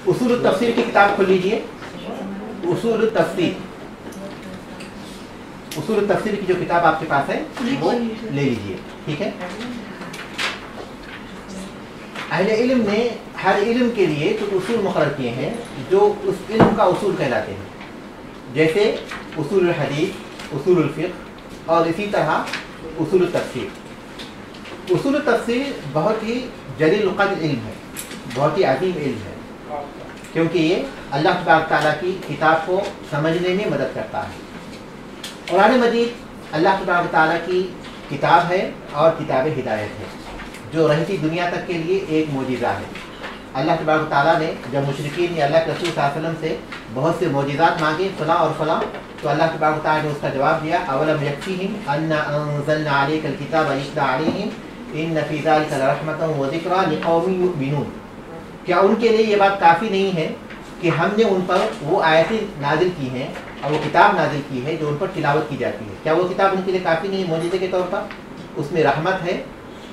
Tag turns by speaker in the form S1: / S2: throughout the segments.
S1: उसूल तफसीर की किताब खोल लीजिए, उसूल तफसीर की जो किताब आपके पास है वो ले लीजिए, ठीक है। अहले इल्म ने हर इल्म के लिए कुछ उसूल मुकर्रर किए हैं जो उस इल्म का उसूल कहलाते हैं, जैसे उसूल हदीस, उसूल फिक़्ह और इसी तरह उसूल तफसीर। उसूल तफसीर बहुत ही जलील क़द्र इल्म है, बहुत ही अजीम इल्म है, क्योंकि ये अल्लाह तबारक तआला की किताब को समझने में मदद करता है। कुरान मजीद अल्लाह तबारक तआला की किताब है और किताब हिदायत है, जो रहती दुनिया तक के लिए एक मोजिज़ा है। अल्लाह तबारक तआला ने जब मुशरिकीन ने अल्लाह के रसूल सल्लल्लाहु अलैहि वसल्लम से बहुत से मोजिज़ात मांगे, फलां और फलां, तो अल्लाह तबारक तआला ने उसका जवाब दिया, अवलम यक्फ़ीहिम अन्ना अंज़लना अलैकल किताब युतला अलैहिम इन्न फ़ी ज़ालिका लरहमतन व ज़िक्रा लिक़ौमिन युमिनून। क्या उनके लिए ये बात काफ़ी नहीं है कि हमने उन पर वो आयतें नाजिल की हैं और वो किताब नाजिल की है जो उन पर तिलावत की जाती है? क्या वो किताब उनके लिए काफ़ी नहीं है मोजिज़े के तौर पर? उसमें रहमत है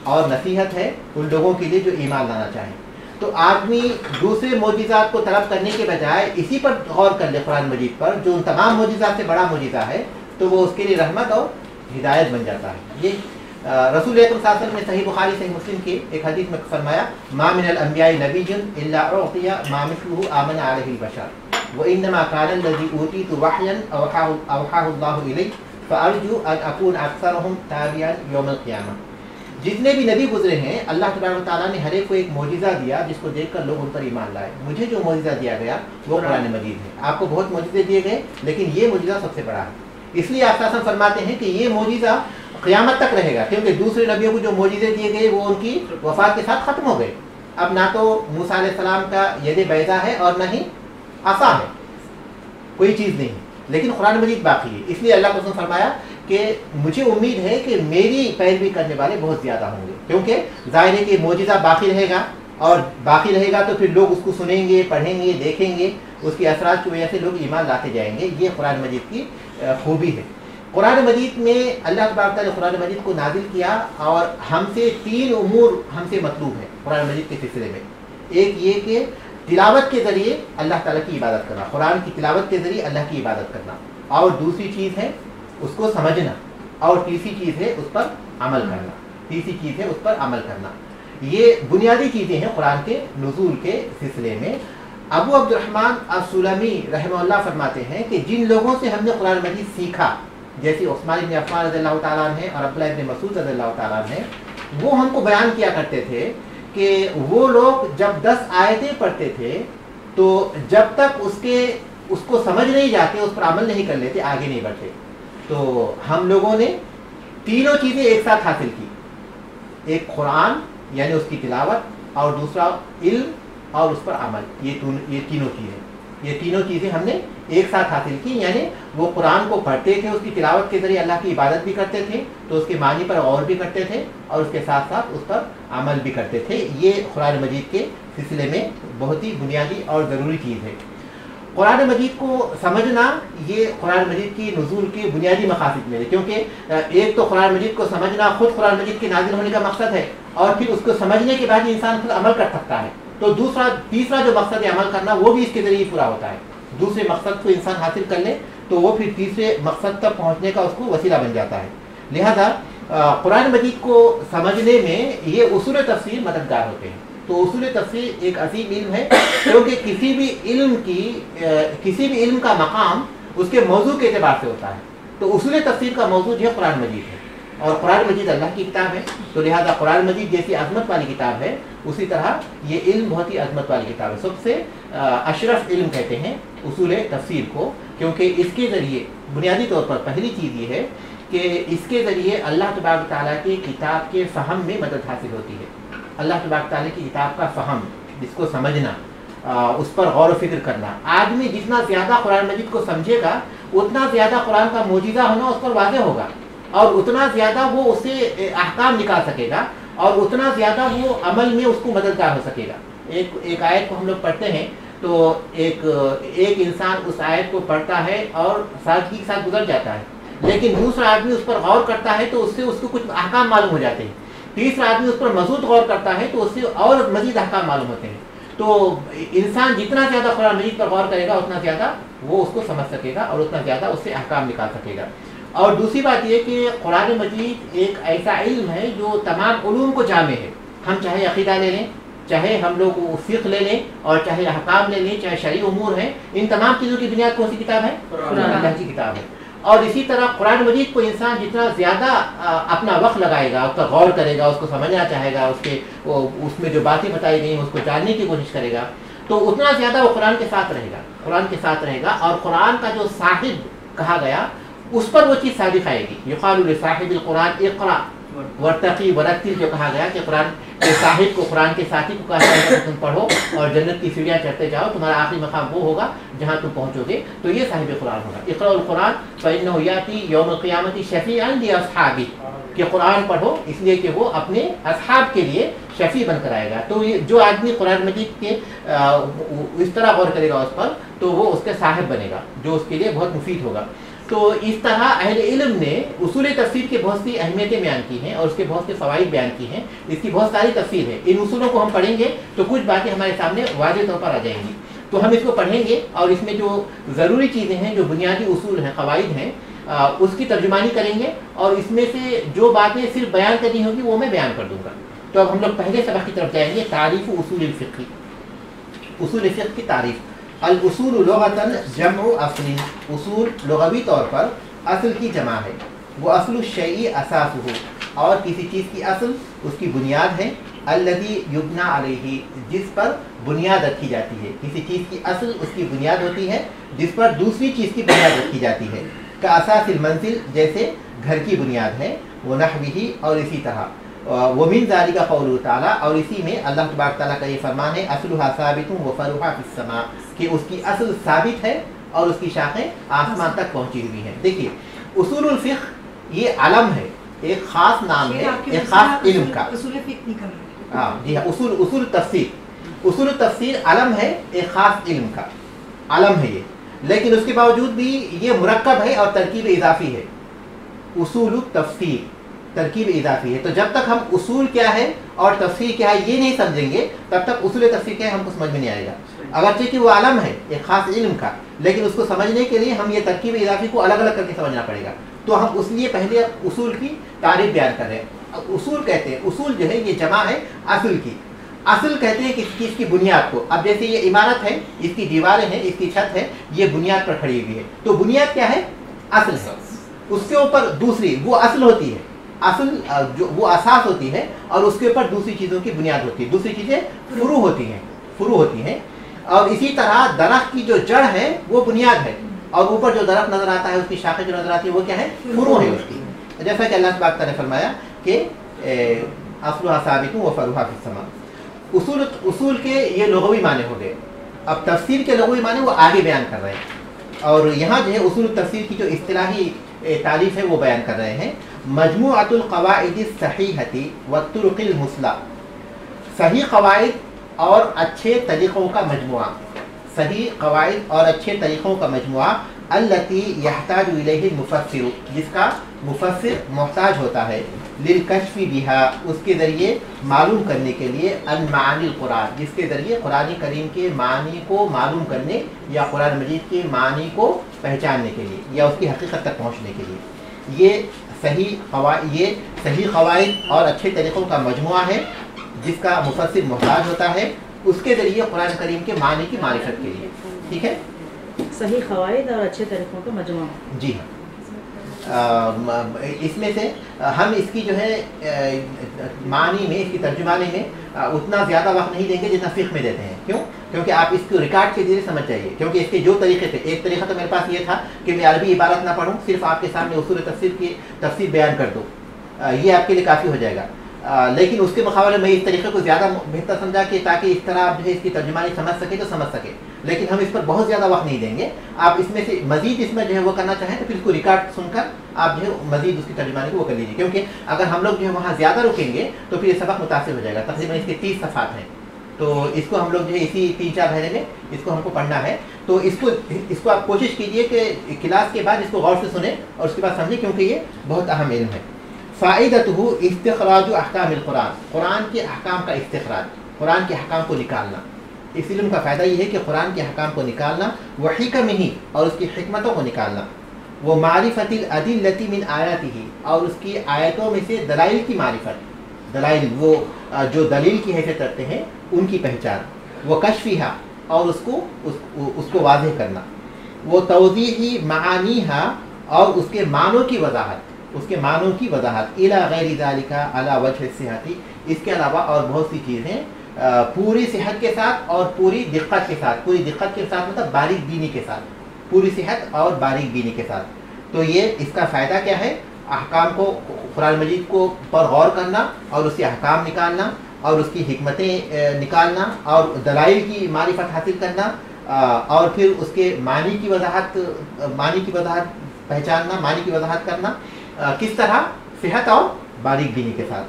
S1: और नसीहत है उन लोगों के लिए जो ईमान लाना चाहें। तो आदमी दूसरे मोजिज़ात को तलब करने के बजाय इसी पर गौर कर ले, कुरान मजीद पर, जो उन तमाम मोजिज़ात से बड़ा मोजिज़ा है, तो वो उसके लिए रहमत और हिदायत बन जाता है। ये रसूल अकरम सल्लल्लाहु अलैहि वसल्लम ने सही बुखारी सही मुस्लिम के एक हदीस में फरमाया, मा मिनल अंबियाई नबिय्युन इल्ला उतिया मा मिस्लुहु आमन अलैहिल बशर व इन्नमा कान अल्लज़ी ऊतीतु वहयन अवहाहु अल्लाहु इलैहि फअरजू अन अकून अक्सरहुम ताबिअन यौमल क़ियामह। जितने भी नबी गुजरे हैं, अल्लाह तबारक तआला ने हर एक को एक मोजिज़ा दिया जिसको देखकर लोग उन पर ईमान लाए। मुझे जो मोजिज़ा दिया गया वो कुरान मजीद है। आपको बहुत मोजिज़े दिए गए, लेकिन ये मोजिज़ा सबसे बड़ा है। इसलिए आप फरमाते हैं कि ये मोजिज़ा क़यामत तक रहेगा, क्योंकि दूसरे नबियों को जो मोजिज़े दिए गए वो उनकी वफ़ात के साथ ख़त्म हो गए। अब ना तो मूसा अलैहिस्सलाम का यद बैज़ा है और न ही आसा है, कोई चीज़ नहीं, लेकिन कुरान मजीद बाकी है। इसलिए अल्लाह को फरमाया कि मुझे उम्मीद है कि मेरी पैरवी करने वाले बहुत ज़्यादा होंगे, क्योंकि ज़ाहिर है कि मोजिज़ा बाकी रहेगा और बाकी रहेगा तो फिर लोग उसको सुनेंगे, पढ़ेंगे, देखेंगे, उसके असरात की वजह से लोग ईमान लाते जाएंगे। ये कुरान मजीद की खूबी है। कुरान मजीद में अल्लाह तबारक तआला ने कुरान मजीद को नाजिल किया और हमसे 3 उमूर हमसे मतलूब है कुरान मजीद के सिलसिले में। एक ये कि तिलावत के ज़रिए अल्लाह ताला की इबादत करना, कुरान की तिलावत के ज़रिए अल्लाह की इबादत करना, और दूसरी चीज़ है उसको समझना, और तीसरी चीज़ है उस पर अमल करना, ये बुनियादी चीज़ें हैं कुरान के नुज़ूल के सिलसिले में। अबू अब्दुर्रहमान अस्सुलमी रहमहुल्लाह फरमाते हैं कि जिन लोगों से हमने कुरान मजीद सीखा, जैसे उस्मान इब्न अफ़्फ़ान रज़ियल्लाहु ताला अन्हु हैं और अब्दुल्लाह इब्न मसूद रज़ियल्लाहु ताला अन्हु हैं, वो हमको बयान किया करते थे कि वो लोग जब 10 आयतें पढ़ते थे तो जब तक उसको समझ नहीं जाते, उस पर अमल नहीं कर लेते, आगे नहीं बढ़ते। तो हम लोगों ने तीनों चीज़ें एक साथ हासिल की, एक कुरान यानी उसकी तिलावत, और दूसरा इल्म और उस पर अमल। ये तीनों चीज़ें हमने एक साथ हासिल की, यानी वो कुरान को पढ़ते थे, उसकी तिलावत के ज़रिए अल्लाह की इबादत भी करते थे, तो उसके मानी पर गौर भी करते थे, और उसके साथ साथ उस पर अमल भी करते थे। ये कुरान मजीद के सिलसिले में बहुत ही बुनियादी और ज़रूरी चीज़ है। कुरान मजीद को समझना ये कुरान मजीद की नुज़ूल के बुनियादी मक़ासिद में है, क्योंकि एक तो कुरान मजीद को समझना खुद कुरान मजीद के नाज़िल होने का मकसद है, और फिर उसको समझने के बाद इंसान खुद अमल कर सकता है। तो तीसरा जो मकसद है अमल करना, वो भी इसके ज़रिए पूरा होता है। दूसरे मकसद को इंसान हासिल कर ले तो वो फिर तीसरे मकसद तक पहुँचने का उसको वसीला बन जाता है। लिहाजा कुरान मजीद को समझने में ये उसूल तफसीर मददगार होते हैं। तो उसूल तफसीर एक अजीम इल्म है, क्योंकि किसी भी इल्म का मकाम उसके मौजू के एतबार से होता है। तो उसूल तफसीर का मौजू जो है कुरान मजीद है, और कुरान मजीद अल्लाह की किताब है, तो लिहाजा कुरान मजीद जैसी अजमत वाली किताब है, उसी तरह ये इल्म बहुत ही अजमत वाली किताब है। सबसे अशरफ इल्म कहते हैं उसूल तफसीर को, क्योंकि इसके ज़रिए बुनियादी तौर पर पहली चीज़ ये है कि इसके ज़रिए अल्लाह तबारक तआला की किताब के फ़हम में मदद हासिल होती है। अल्लाह तबारक तआला की किताब का फ़हम, जिसको समझना, उस पर गौर व फिक्र करना। आदमी जितना ज़्यादा कुरान मजीद को समझेगा, उतना ज़्यादा कुरान का मोजिज़ा होना उस पर वाज़ेह होगा, और उतना ज़्यादा वो उससे अहकाम निकाल सकेगा, और उतना ज़्यादा वो अमल में उसको मददगार हो सकेगा। एक आयत को हम लोग पढ़ते हैं तो एक इंसान उस आयत को पढ़ता है और सादगी के साथ गुजर जाता है, लेकिन दूसरा आदमी उस पर गौर करता है तो उससे उसको कुछ अहकाम मालूम हो जाते हैं। तीसरा आदमी उस पर मज़ीद गौर करता है तो उससे और मज़ीद अहकाम मालूम होते हैं। تو इंसान जितना ज़्यादा कुरान मजीद पर गौर करेगा उतना ज़्यादा वो उसको समझ सकेगा और उतना ज़्यादा उससे अहकाम निकाल सकेगा। और दूसरी बात ये कि कुरान मजीद एक ऐसा इल्म है जो तमाम उलूम को जामे है। हम चाहे अक़ीदा ले लें, चाहे हम लोग फ़िक़्ह ले लें, और चाहे अहकाम ले लें, चाहे शरई उमूर हैं, इन तमाम चीज़ों की बुनियाद कौन सी किताब है? अल्लाह की किताब है। और इसी तरह कुरान मजीद को इंसान जितना ज़्यादा अपना वक्त लगाएगा, उस पर गौर करेगा, उसको समझना चाहेगा, उसमें जो बातें बताई गई हैं उसको जानने की कोशिश करेगा, तो उतना ज़्यादा वो कुरान के साथ रहेगा, कुरान के साथ रहेगा। और कुरान का जो साहिब कहा गया उस पर वो चीज़ साबित आएगी। युक़ालु लिसाहिबिल कुरान इक़रा वर्तक़ी वरत्तिल, जो कहा गया कि कुरान के साहिब को, कुरान के साथी को कहा जाएगा तुम पढ़ो और जन्नत की सीढ़ियाँ चढ़ते जाओ, तुम्हारा आखिरी मकाम वो होगा जहाँ तुम पहुँचोगे, तो ये साहिब कुरान होगा। इक़राउल कुरान फ़इन्नहु याती यौमल क़ियामति शफ़ीअन लिअस्हाबी, कि कुरान पढ़ो इसलिए कि वो अपने असहाब के लिए शफ़ी बनकर आएगा। तो ये जो आदमी कुरान मजीद के इस तरह गौर करेगा उस पर, तो वो उसके साहिब बनेगा, जो उसके लिए बहुत मुफीद होगा। तो इस तरह अहले इल्म ने उसूल तफसीर की बहुत सी अहमियतें बयान की हैं और उसके बहुत से फ़वाइद बयान की हैं। इसकी बहुत सारी तफसीर है। इन उसूलों को हम पढ़ेंगे तो कुछ बातें हमारे सामने वाज़ेह तौर पर आ जाएंगी। तो हम इसको पढ़ेंगे और इसमें जो ज़रूरी चीज़ें हैं, जो बुनियादी उसूल हैं, क़वाइद हैं, उसकी तर्जुमानी करेंगे और इसमें से जो बातें सिर्फ बयान करनी होगी वो मैं बयान कर दूँगा। तो अब हम लोग पहले सबक की तरफ जाएंगे, तारीफ़ उसूल फ़िक़्ह, उसूल फ़िक़्ह की तारीफ़। अल उसूल लुग़तन जम्उ अस्लिन, उसूल लुग़वी तौर पर असल की जमा है। वो असलु शैई असासुहु, और किसी चीज़ की असल उसकी बुनियाद है। अल्लज़ी युबना अलैहि, जिस पर बुनियाद रखी जाती है। किसी चीज़ की असल उसकी बुनियाद होती है जिस पर दूसरी चीज़ की बुनियाद रखी जाती है। का असासिल मंजिल, जैसे घर की बुनियाद है। वो नहविही, और इसी तरह वो मिन ज़ालिका क़ौलुहु ताला, और इसी में अल्लाह तबारक तआला का ये फरमान है, असलुहा साबितुन व फरुहा फिस समा, कि उसकी असल साबित है और उसकी शाखें आसमान तक पहुंची हुई हैं। देखिए, उसूलुल फ़िक़्ह ये आलम है, एक ख़ास नाम है, एक ख़ास इल्म का। हाँ जी हाँ, उसूल तफसीर, उसूल तफसीर आलम है, एक ख़ास इल्म का आलम है ये। लेकिन उसके बावजूद भी ये मुरक्कब है और तरकीब इजाफी है। उसूल तफसीर तरकीब इजाफी है। तो जब तक हम उसूल क्या है और तफसीर क्या है ये नहीं समझेंगे, तब तक उसूल तफसीर क्या है हमको समझ में नहीं आएगा। अगरचे कि वो आलम है एक ख़ास इल्म का, लेकिन उसको समझने के लिए हम ये तरकीब इजाफी को अलग अलग करके समझना पड़ेगा। तो हम उसलिए पहले उसूल की तारीफ बयान कर रहे हैं। उसूल कहते हैं, उसूल जो है ये जमा है असल की। असल कहते हैं किसी चीज़ की बुनियाद को। अब जैसे ये इमारत है, इसकी दीवारें हैं, इसकी छत है, ये बुनियाद पर खड़ी हुई है। तो बुनियाद क्या है? असल है। उसके ऊपर दूसरी वो असल होती है, असल जो वो असास होती है, और उसके ऊपर दूसरी चीज़ों की बुनियाद होती है। दूसरी चीज़ें फुरू होती हैं, फुरू होती हैं। और इसी तरह दरख्त की जो जड़ है वो बुनियाद है, और ऊपर जो दरख्त नजर आता है उसकी शाखें जो नजर आती है वो क्या है? फुरू है उसकी। जैसा कि अल्लाह तबारक तआला ने फरमाया कि असलुहा साबितुन व फरुहा फिस समा। उसूल के ये लुग़वी माने हो गए। अब तफसीर के लुग़वी माने वो आगे बयान कर रहे हैं, और यहाँ जो है उसूल तफसीर की जो इस्तिलाही तारीफ़ है वो बयान कर रहे हैं। मजमुअतुल क़वाइदिस सहीहती व तुरुक़िल मुस्ला, सही क़वाइद और अच्छे तरीक़ों का मजमुआ, सही क़वाइद और अच्छे तरीक़ों का मजमुआ। अल्लती यहताजु इलैहि मुफ़स्सिर, जिसका मुफ़स्सिर मोहताज होता है। लिल कश्फ़ि बिहा, उसके ज़रिए मालूम करने के लिए। अन मानिल कुरान, जिसके ज़रिए कुरान करीम के मानी को मालूम करने या कुरान मजीद के मानी को पहचानने के लिए या उसकी हकीकत तक पहुँचने के लिए। ये सही क़वाइद और अच्छे तरीक़ों का मजमुआ है जिसका मुफ़स्सिर मोहताज होता है, उसके ज़रिए कुरान करीम के मानी की मारिफत के लिए। ठीक है,
S2: सही क़वाइद और अच्छे तरीक़ों का मजमुआ।
S1: जी हाँ। इसमें से हम इसकी जो है मानी में, इसकी तर्जुमानी में उतना ज़्यादा वक्त नहीं देंगे जितना फ़िक़्ह में देते हैं। क्यों? क्योंकि आप इसको रिकॉर्ड के जरिए समझ जाइए। क्योंकि इसके जो तरीक़े थे, एक तरीक़ा तो मेरे पास ये था कि मैं अरबी इबारत ना पढ़ूँ, सिर्फ आपके सामने उसूल तफसीर की तफसीर बयान कर दूँ, ये आपके लिए काफ़ी हो जाएगा। लेकिन उसके मुकाबले में इस तरीके को ज़्यादा बेहतर समझा कि ताकि इस तरह आप जो है इसकी तर्जुमानी समझ सके तो समझ सके। लेकिन हम इस पर बहुत ज़्यादा वक्त नहीं देंगे। आप इसमें से मज़ीद इसमें जो है वो करना चाहें तो फिर इसको रिकॉर्ड सुनकर आप जो है मज़ीद उसकी तर्जुमानी को वो कर लीजिए। क्योंकि अगर हम लोग जो है वहाँ ज़्यादा रुकेंगे तो फिर ये सबक मुतासिर हो जाएगा। तकरीबन इसके 30 सफ़ात हैं, तो इसको हम लोग जो है इसी 3-4 महीने में इसको हमको पढ़ना है। तो इसको आप कोशिश कीजिए कि क्लास के बाद इसको गौर से सुने और उसके बाद समझें, क्योंकि ये बहुत अहम इल्म है। फ़ाइदतुहु इस्तिख़राजु अहकामिल कुरान, कुरान के अहकाम का इस्तिख़राज, कुरान के अहकाम को निकालना। इस इल्म का फ़ायदा ये है कि कुरान के अहकाम को निकालना, व हिकमिही और उसकी हिकमतों को निकालना, वो मारिफतिल अदिल्लति मिन आयातिही और उसकी आयतों में से दलाइल की मारिफत, दलाइल वो जो दलील की हैसियत रखते हैं उनकी पहचान, वो कशफिहा और उसको वाज़ेह करना, वो तौज़ीही मानीहा और उसके मानों की वजाहत, उसके मानों की वजाहत, इला गैरि ज़ालिका अला वजह सिहती, इसके अलावा और बहुत सी चीज़ें पूरी सेहत के साथ और पूरी दिक्कत के साथ, पूरी दिक्कत के साथ मतलब बारीक बीनी के साथ, पूरी सेहत और बारीक बीनी के साथ। तो ये इसका फ़ायदा क्या है? अहकाम को, कुरान मजीद को पर गौर करना और उसके अहकाम निकालना और उसकी हिकमतें निकालना और दलाइल की मारिफत हासिल करना और फिर उसके मानी की वजाहत पहचानना, मानी की वजाहत करना, किस तरह? सेहत और बारीक बीनी के साथ।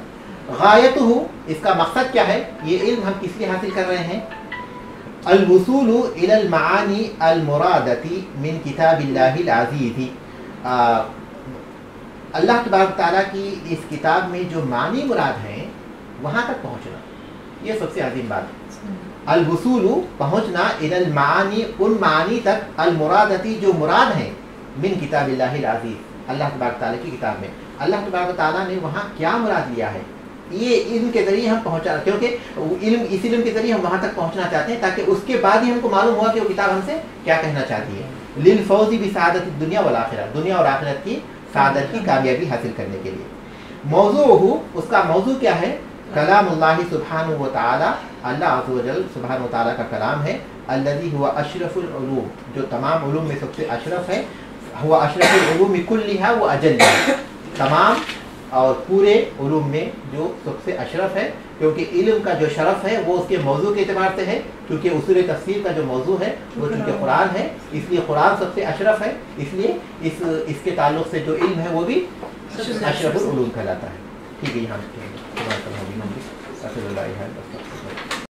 S1: गायतुहु, इसका मकसद क्या है? ये इल्म हम किस लिए हासिल कर रहे हैं? अल-वुसूलु इलल मानी अल मुरादती मिन किताबिल्लाहिल अज़ीज़ी, अल्लाह तबारक तआला की इस किताब में जो मानी मुराद हैं वहाँ तक पहुँचना, ये सबसे अजीम बात है। अल-वुसूलु, पहुँचना, इलल मानी, उन मानी तक, अल मुरादती, जो मुराद हैं, मिन किताबिल्लाहिल अज़ीज़, अल्लाह तबारक तआला की किताब में। अल्लाह तबारक तआला ने वहाँ क्या मुराद लिया है, ये इल्म के ज़रिए हम पहुँचा, क्योंकि इस इल्म के ज़रिए हम वहाँ तक पहुँचना चाहते हैं ताकि उसके बाद ही हमको मालूम हुआ कि वो किताब हमसे क्या कहना चाहती है। लिल फौज़ी बि सआदति दुनिया वल आखिरह, दुनिया और आखिरत की सादत की कामयाबी हासिल करने के लिए। मौज़ूअहु, उसका मौजू क्या है? कलामुल्लाहि सुब्हानहु व तआला, अल्लाह अज़्ज़ व जल सुब्हानहु व तआला का कलाम है। अल्लज़ी हुवा अशरफुल उलूम, जो तमाम उलूम में सबसे अशरफ है। हुवा अशरफुल उलूम कुल्लिहा व अजल्लिहा, तमाम और पूरे उलूम में जो सबसे अशरफ है, क्योंकि इल्म का जो शरफ है वो उसके मौजू के एतबार से है, क्योंकि उसूल तफसीर का जो मौजू है वो चूँकि कुरान है, इसलिए कुरान सबसे अशरफ है, इसलिए इसके ताल्लुक़ से जो इल्म है वो भी अशरफुल उलूम कहलाता है। ठीक है, यहाँ